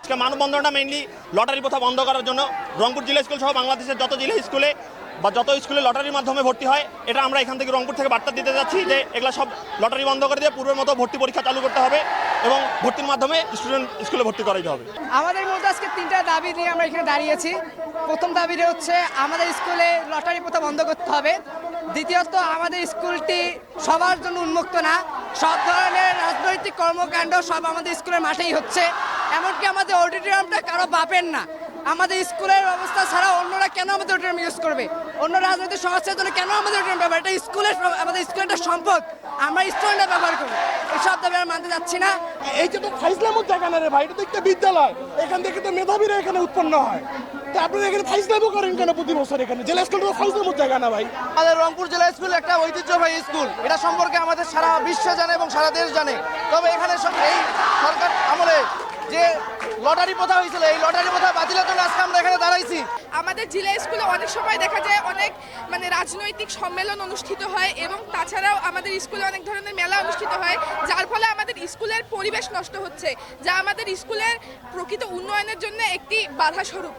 আজকে মানববন্ধনটা mainly lottery প্রথা বন্ধ করার জন্য। রংপুর জেলা স্কুল সহ বাংলাদেশের যত জেলা স্কুলে বা যত স্কুলে লটারির মাধ্যমে ভর্তি হয়, এটা আমরা এখান থেকে রংপুর থেকে বার্তা দিতে যাচ্ছি যে এগুলো সব লটারি বন্ধ করে দিয়ে পূর্বের মতো ভর্তি পরীক্ষা চালু করতে হবে এবং ভর্তির মাধ্যমে স্টুডেন্ট স্কুলে ভর্তি করাইতে হবে। আমাদের মধ্যে আজকে 3টা দাবি নিয়ে আমরা এখানে দাঁড়িয়েছি। প্রথম দাবিটা হচ্ছে আমাদের স্কুলে লটারি প্রথা বন্ধ করতে হবে। দ্বিতীয়ত আমাদের স্কুলটি সবার জন্য উন্মুক্ত না, সব ধরনের রাজনৈতিক কর্মকাণ্ড সব আমাদের স্কুলের মাঠেই হচ্ছে। এমনকি আমাদের অডিটোরিয়ামটা কারো বাপের না। আমাদের স্কুলের ব্যবস্থা ছাড়া অন্যরা কেন আমাদের অডিটোরিয়াম ইউজ করবে? অন্য রাজনৈতিক সংস্থার জন্য কেন আমাদের অডিটোরিয়াম ব্যবহার? এটা স্কুলের, আমাদের স্কুলের একটা সম্পদ, আমরা স্টুডেন্টরা ব্যবহার করি। এইসব দাবি আমরা মানতে যাচ্ছি না। এইটা তো ফাইজলামত জায়গা না রে ভাই, এটা তো একটা বিদ্যালয়, এখান থেকে তো মেধাবীরা এখানে উৎপন্ন হয়। তা আপনারা এখানে ফাইজলামও করেন কেন প্রতি বছর? এখানে জেলা স্কুল তো ফাইজলামত জায়গা না ভাই। আমাদের রংপুর জেলা স্কুল একটা ঐতিহ্যবাহী স্কুল, এটা সম্পর্কে আমাদের সারা বিশ্ব জানে এবং সারা দেশ জানে। তবে এখানে এই সরকার আমলে যে লটারি প্রথা হয়েছিল, এই লটারি প্রথা বাতিলের জন্য আজকে আমরা এখানে দাঁড়াইছি। আমাদের জেলা স্কুলে অনেক সময় দেখা যায় অনেক রাজনৈতিক সম্মেলন অনুষ্ঠিত হয় এবং তাছাড়াও আমাদের স্কুলে অনেক ধরনের মেলা অনুষ্ঠিত হয়, যার ফলে আমাদের স্কুলের পরিবেশ নষ্ট হচ্ছে, যা আমাদের স্কুলের প্রকৃত উন্নয়নের জন্য একটি বাধা স্বরূপ।